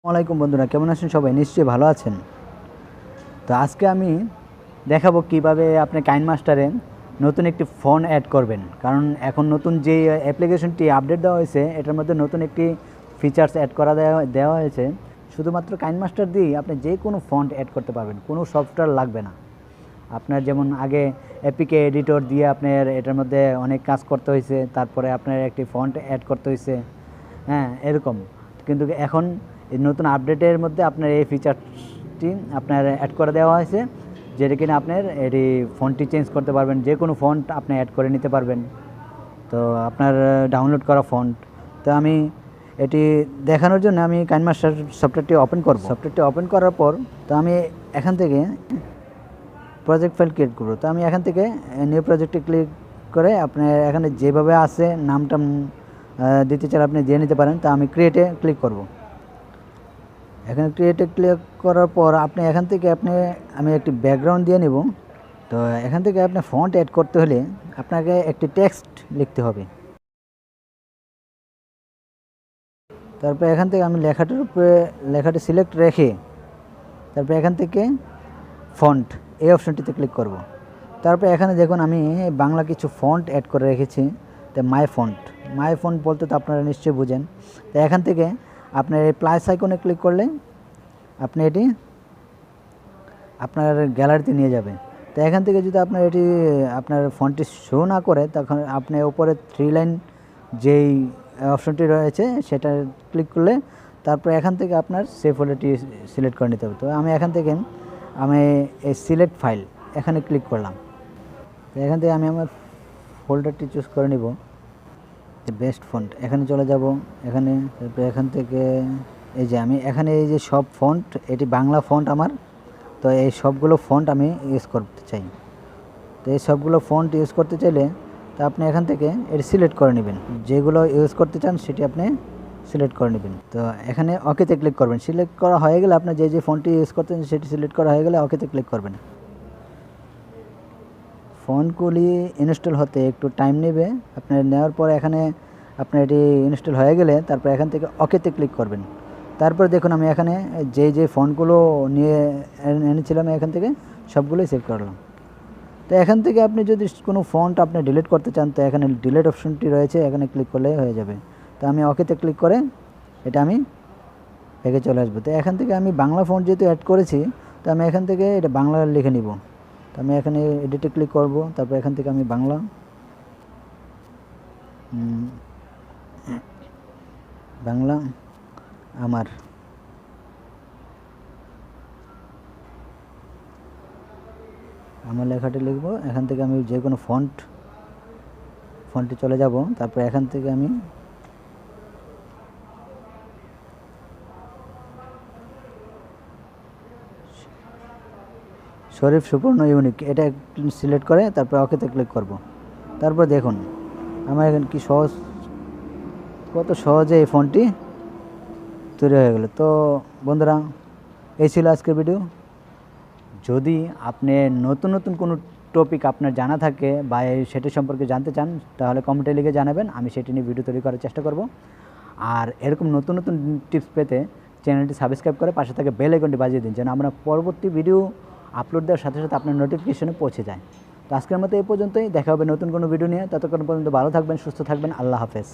আসসালামাইকুম বন্ধুরা, কেমন আছেন সবাই? নিশ্চয়ই ভালো আছেন। তো আজকে আমি দেখাবো কিভাবে আপনি কাইনমাস্টারে নতুন একটি ফন্ট অ্যাড করবেন। কারণ এখন নতুন যে অ্যাপ্লিকেশনটি আপডেট দেওয়া হয়েছে, এটার মধ্যে নতুন একটি ফিচার্স অ্যাড করা দেওয়া হয়েছে। শুধুমাত্র কাইনমাস্টার দিয়েই আপনি যে কোনো ফন্ট অ্যাড করতে পারবেন, কোনো সফটওয়্যার লাগবে না। আপনার যেমন আগে এপিকে এডিটর দিয়ে আপনার এটার মধ্যে অনেক কাজ করতে হয়েছে, তারপরে আপনার একটি ফন্ট অ্যাড করতে হয়েছে, হ্যাঁ এরকম। কিন্তু এখন এই নতুন আপডেটের মধ্যে আপনার এই ফিচারটি আপনার অ্যাড করে দেওয়া হয়েছে, যেটা কিনা আপনার এটি ফন্টটি চেঞ্জ করতে পারবেন, যে কোনো ফন্ট আপনি অ্যাড করে নিতে পারবেন। তো আপনার ডাউনলোড করা ফন্ট, তো আমি এটি দেখানোর জন্য আমি কাইনমাস্টার সফটওয়্যারটি ওপেন করব। সফটওয়্যারটি ওপেন করার পর তো আমি এখান থেকে প্রজেক্ট ফাইল ক্রিয়েট করব। তো আমি এখান থেকে নিউ প্রজেক্টে ক্লিক করে আপনার এখানে যেভাবে আছে নামটা দিতে চাইলে আপনি দিয়ে নিতে পারেন। তো আমি ক্রিয়েটে ক্লিক করব। এখানে ক্রিয়েটে ক্লিক করার পর আপনি এখান থেকে আমি একটি ব্যাকগ্রাউন্ড দিয়ে নেব। তো এখান থেকে আপনি ফন্ট অ্যাড করতে হলে আপনাকে একটি টেক্সট লিখতে হবে। তারপর এখান থেকে আমি লেখাটার উপরে লেখাটি সিলেক্ট রেখে তারপর এখান থেকে ফন্ট এই অপশনটিতে ক্লিক করব। তারপর এখানে দেখুন আমি বাংলা কিছু ফন্ট অ্যাড করে রেখেছি। তো মাই ফন্ট বলতে তো আপনারা নিশ্চয়ই বুঝেন। তো এখান থেকে আপনার এই প্লাস আইকনে ক্লিক করলে আপনি এটি আপনার গ্যালারিতে নিয়ে যাবে। তো এখান থেকে যদি আপনার ফন্টটি শো না করে, তখন আপনি উপরে 3 লাইন যেই অপশনটি রয়েছে সেটা ক্লিক করলে তারপর এখান থেকে আপনার সেই ফোল্ডারটি সিলেক্ট করে নিতে হবে। তো আমি এখান থেকে এই সিলেক্ট ফাইল এখানে ক্লিক করলাম। তো এখান থেকে আমি আমার ফোল্ডারটি চুজ করে নিব, বেস্ট ফন্ট এখানে চলে যাব। এখান থেকে এই যে আমি এখানে এই যে সব ফন্ট, এটি বাংলা ফন্ট আমার। তো এই সবগুলো ফন্ট আমি ইউজ করতে চাই। তো এই সবগুলো ফন্ট ইউজ করতে চাইলে তো আপনি এখান থেকে এটি সিলেক্ট করে নেবেন, যেগুলো ইউজ করতে চান সেটি আপনি সিলেক্ট করে নেবেন। তো এখানে ওকেতে ক্লিক করবেন। সিলেক্ট করা হয়ে গেলে আপনার যে ফন্টটি ইউজ করতেন সেটি সিলেক্ট করা হয়ে গেলে ওকেতে ক্লিক করবেন। ফন্টগুলি ইনস্টল হতে একটু টাইম নেবে। আপনার নেওয়ার পর এখানে আপনার এটি ইনস্টল হয়ে গেলে তারপর এখান থেকে ওকেতে ক্লিক করবেন। তারপর দেখুন আমি এখানে যে ফন্টগুলো নিয়ে এনেছিলাম এখান থেকে সবগুলোই সেভ করলাম। তো এখান থেকে আপনি যদি কোনো ফন্ট আপনি ডিলিট করতে চান, তো এখানে ডিলিট অপশনটি রয়েছে, এখানে ক্লিক করলে হয়ে যাবে। তো আমি ওকেতে ক্লিক করে এটা আমি রেখে চলে আসবো। তো এখান থেকে আমি বাংলা ফন্ট যেহেতু অ্যাড করেছি, তো আমি এখান থেকে এটা বাংলা লিখে নিব। তো আমি এখানে এডিটে ক্লিক করব। তারপর এখান থেকে আমি বাংলা আমার লেখাটি লিখব। এখান থেকে আমি যে কোনো ফন্টে চলে যাব। তারপর এখান থেকে আমি শরীফ সুপর্ণ ইউনিক এটা সিলেক্ট করে তারপর ওকেতে ক্লিক করব। তারপর দেখুন আমার এখানে কি কত সহজে এই ফন্টটি তৈরি হয়ে গেল। তো বন্ধুরা, এই ছিল আজকের ভিডিও। যদি আপনি নতুন কোনো টপিক আপনার জানা থাকে বা সেটি সম্পর্কে জানতে চান, তাহলে কমেন্টে লিখে জানাবেন, আমি সেটি নিয়ে ভিডিও তৈরি করার চেষ্টা করব। আর এরকম নতুন টিপস পেতে চ্যানেলটি সাবস্ক্রাইব করে পাশে থেকে বেল আইকনটি বাজিয়ে দিন, যেন আমরা পরবর্তী ভিডিও আপলোড দেওয়ার সাথে সাথে আপনার নোটিফিকেশনে পৌঁছে যায়। তো আজকের মতো এই পর্যন্তই। দেখা হবে নতুন কোনো ভিডিও নিয়ে। ততক্ষণ পর্যন্ত ভালো থাকবেন, সুস্থ থাকবেন। আল্লাহ হাফেজ।